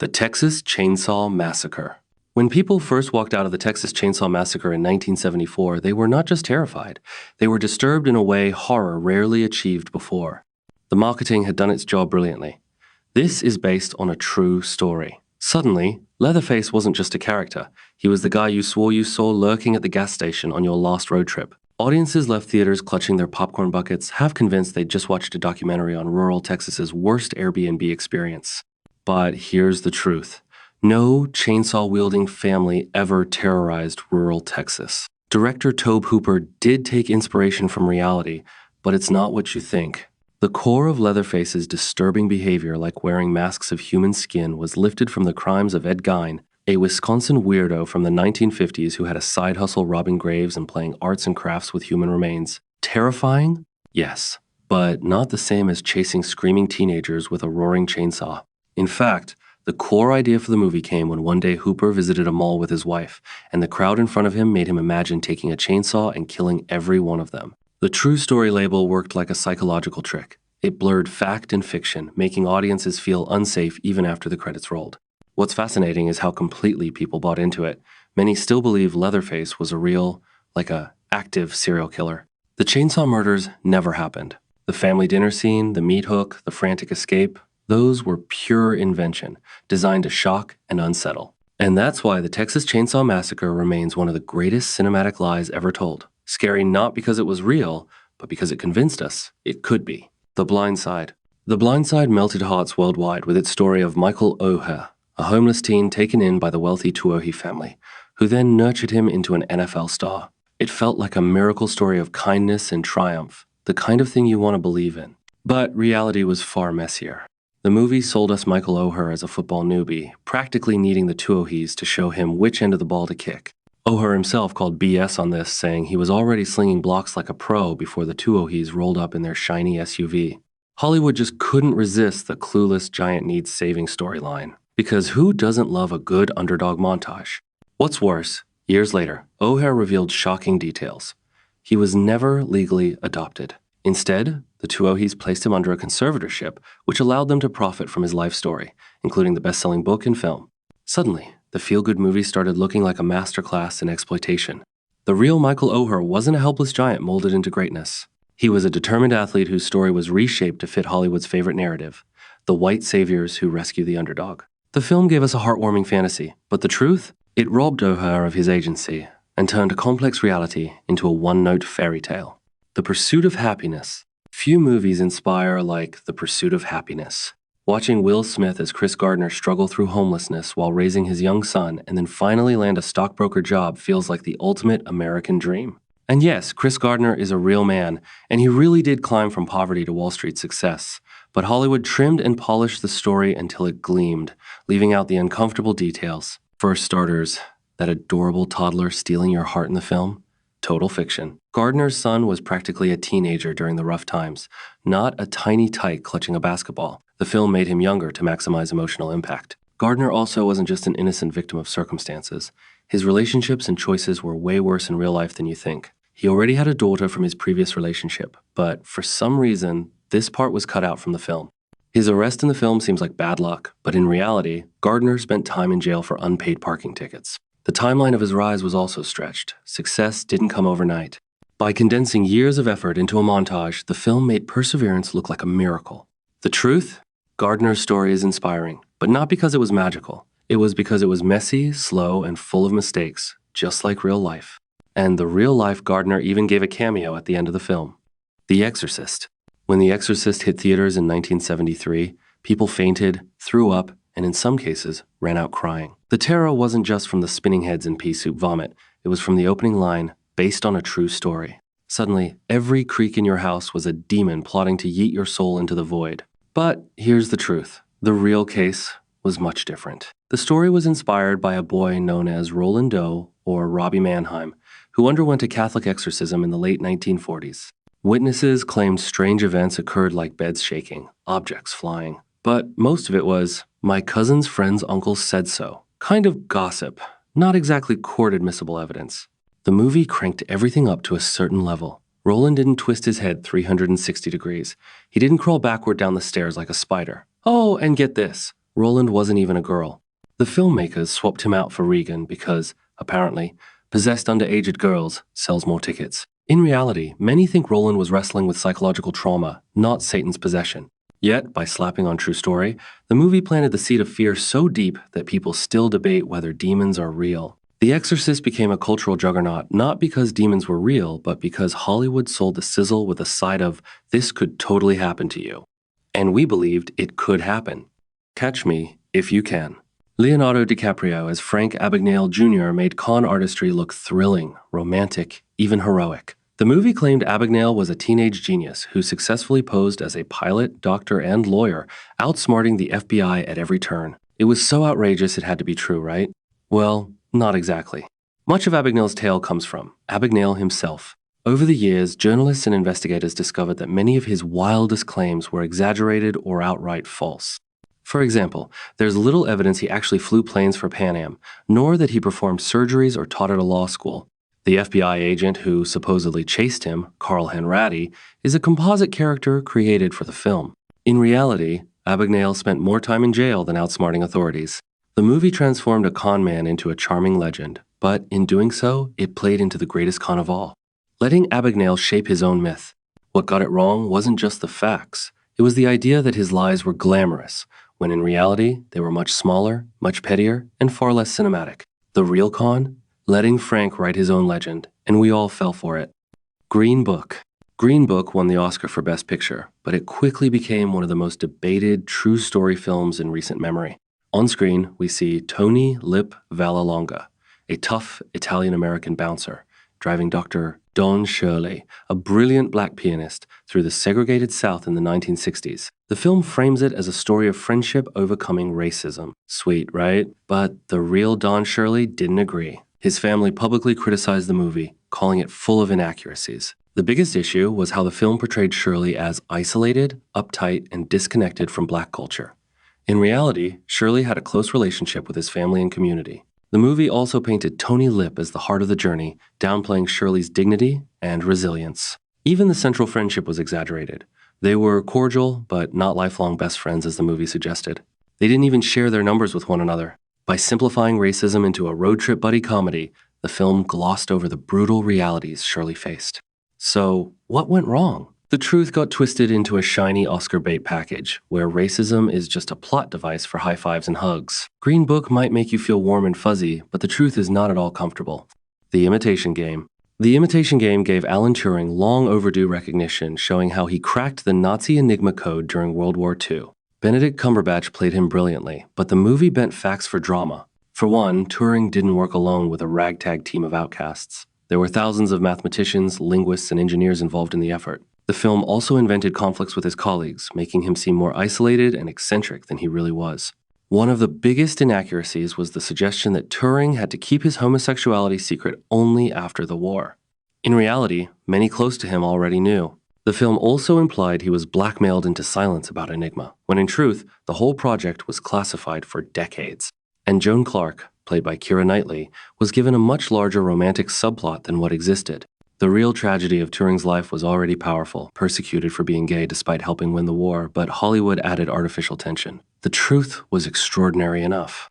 The Texas Chainsaw Massacre. When people first walked out of the Texas Chainsaw Massacre in 1974, they were not just terrified. They were disturbed in a way horror rarely achieved before. The marketing had done its job brilliantly. This is based on a true story. Suddenly, Leatherface wasn't just a character. He was the guy you swore you saw lurking at the gas station on your last road trip. Audiences left theaters clutching their popcorn buckets, half convinced they'd just watched a documentary on rural Texas's worst Airbnb experience. But here's the truth. No chainsaw-wielding family ever terrorized rural Texas. Director Tobe Hooper did take inspiration from reality, but it's not what you think. The core of Leatherface's disturbing behavior, like wearing masks of human skin, was lifted from the crimes of Ed Gein, a Wisconsin weirdo from the 1950s who had a side hustle robbing graves and playing arts and crafts with human remains. Terrifying? Yes, but not the same as chasing screaming teenagers with a roaring chainsaw. In fact, the core idea for the movie came when one day Hooper visited a mall with his wife, and the crowd in front of him made him imagine taking a chainsaw and killing every one of them. The true story label worked like a psychological trick. It blurred fact and fiction, making audiences feel unsafe even after the credits rolled. What's fascinating is how completely people bought into it. Many still believe Leatherface was a real, active serial killer. The chainsaw murders never happened. The family dinner scene, the meat hook, the frantic escape, those were pure invention, designed to shock and unsettle. And that's why the Texas Chainsaw Massacre remains one of the greatest cinematic lies ever told. Scary not because it was real, but because it convinced us it could be. The Blind Side. The Blind Side melted hearts worldwide with its story of Michael Oher, a homeless teen taken in by the wealthy Tuohy family, who then nurtured him into an NFL star. It felt like a miracle story of kindness and triumph, the kind of thing you want to believe in. But reality was far messier. The movie sold us Michael Oher as a football newbie, practically needing the Tuohys to show him which end of the ball to kick. Oher himself called BS on this, saying he was already slinging blocks like a pro before the Tuohys rolled up in their shiny SUV. Hollywood just couldn't resist the clueless giant needs saving storyline, because who doesn't love a good underdog montage? What's worse, years later, Oher revealed shocking details. He was never legally adopted. Instead, the Tuohys placed him under a conservatorship, which allowed them to profit from his life story, including the best-selling book and film. Suddenly, the feel-good movie started looking like a masterclass in exploitation. The real Michael Oher wasn't a helpless giant molded into greatness. He was a determined athlete whose story was reshaped to fit Hollywood's favorite narrative, the white saviors who rescue the underdog. The film gave us a heartwarming fantasy, but the truth? It robbed Oher of his agency and turned a complex reality into a one-note fairy tale. The Pursuit of Happiness. Few movies inspire like The Pursuit of Happiness. Watching Will Smith as Chris Gardner struggle through homelessness while raising his young son and then finally land a stockbroker job feels like the ultimate American dream. And yes, Chris Gardner is a real man, and he really did climb from poverty to Wall Street success. But Hollywood trimmed and polished the story until it gleamed, leaving out the uncomfortable details. For starters, that adorable toddler stealing your heart in the film? Total fiction. Gardner's son was practically a teenager during the rough times, not a tiny tyke clutching a basketball. The film made him younger to maximize emotional impact. Gardner also wasn't just an innocent victim of circumstances. His relationships and choices were way worse in real life than you think. He already had a daughter from his previous relationship, but for some reason, this part was cut out from the film. His arrest in the film seems like bad luck, but in reality, Gardner spent time in jail for unpaid parking tickets. The timeline of his rise was also stretched. Success didn't come overnight. By condensing years of effort into a montage, the film made perseverance look like a miracle. The truth? Gardner's story is inspiring, but not because it was magical. It was because it was messy, slow, and full of mistakes, just like real life. And the real-life Gardner even gave a cameo at the end of the film. The Exorcist. When The Exorcist hit theaters in 1973, people fainted, threw up, and in some cases, ran out crying. The terror wasn't just from the spinning heads and pea soup vomit. It was from the opening line, based on a true story. Suddenly, every creak in your house was a demon plotting to yeet your soul into the void. But here's the truth. The real case was much different. The story was inspired by a boy known as Roland Doe, or Robbie Mannheim, who underwent a Catholic exorcism in the late 1940s. Witnesses claimed strange events occurred like beds shaking, objects flying. But most of it was, my cousin's friend's uncle said so. Kind of gossip, not exactly court-admissible evidence. The movie cranked everything up to a certain level. Roland didn't twist his head 360 degrees. He didn't crawl backward down the stairs like a spider. Oh, and get this. Roland wasn't even a girl. The filmmakers swapped him out for Regan because, apparently, possessed underage girls sells more tickets. In reality, many think Roland was wrestling with psychological trauma, not Satan's possession. Yet, by slapping on true story, the movie planted the seed of fear so deep that people still debate whether demons are real. The Exorcist became a cultural juggernaut not because demons were real, but because Hollywood sold the sizzle with a side of, this could totally happen to you. And we believed it could happen. Catch me if you can. Leonardo DiCaprio as Frank Abagnale Jr. made con artistry look thrilling, romantic, even heroic. The movie claimed Abagnale was a teenage genius who successfully posed as a pilot, doctor, and lawyer, outsmarting the FBI at every turn. It was so outrageous it had to be true, right? Well, not exactly. Much of Abagnale's tale comes from Abagnale himself. Over the years, journalists and investigators discovered that many of his wildest claims were exaggerated or outright false. For example, there's little evidence he actually flew planes for Pan Am, nor that he performed surgeries or taught at a law school. The FBI agent who supposedly chased him, Carl Hanratty, is a composite character created for the film. In reality, Abagnale spent more time in jail than outsmarting authorities. The movie transformed a con man into a charming legend, but in doing so, it played into the greatest con of all, letting Abagnale shape his own myth. What got it wrong wasn't just the facts. It was the idea that his lies were glamorous, when in reality, they were much smaller, much pettier, and far less cinematic. The real con? Letting Frank write his own legend, and we all fell for it. Green Book. Green Book won the Oscar for Best Picture, but it quickly became one of the most debated true story films in recent memory. On screen, we see Tony Lip Vallelonga, a tough Italian-American bouncer, driving Dr. Don Shirley, a brilliant black pianist, through the segregated South in the 1960s. The film frames it as a story of friendship overcoming racism. Sweet, right? But the real Don Shirley didn't agree. His family publicly criticized the movie, calling it full of inaccuracies. The biggest issue was how the film portrayed Shirley as isolated, uptight, and disconnected from black culture. In reality, Shirley had a close relationship with his family and community. The movie also painted Tony Lip as the heart of the journey, downplaying Shirley's dignity and resilience. Even the central friendship was exaggerated. They were cordial, but not lifelong best friends as the movie suggested. They didn't even share their numbers with one another. By simplifying racism into a road trip buddy comedy, the film glossed over the brutal realities Shirley faced. So, what went wrong? The truth got twisted into a shiny Oscar bait package, where racism is just a plot device for high fives and hugs. Green Book might make you feel warm and fuzzy, but the truth is not at all comfortable. The Imitation Game. The Imitation Game gave Alan Turing long overdue recognition, showing how he cracked the Nazi Enigma code during World War II. Benedict Cumberbatch played him brilliantly, but the movie bent facts for drama. For one, Turing didn't work alone with a ragtag team of outcasts. There were thousands of mathematicians, linguists, and engineers involved in the effort. The film also invented conflicts with his colleagues, making him seem more isolated and eccentric than he really was. One of the biggest inaccuracies was the suggestion that Turing had to keep his homosexuality secret only after the war. In reality, many close to him already knew. The film also implied he was blackmailed into silence about Enigma, when in truth, the whole project was classified for decades. And Joan Clark, played by Keira Knightley, was given a much larger romantic subplot than what existed. The real tragedy of Turing's life was already powerful, persecuted for being gay despite helping win the war, but Hollywood added artificial tension. The truth was extraordinary enough.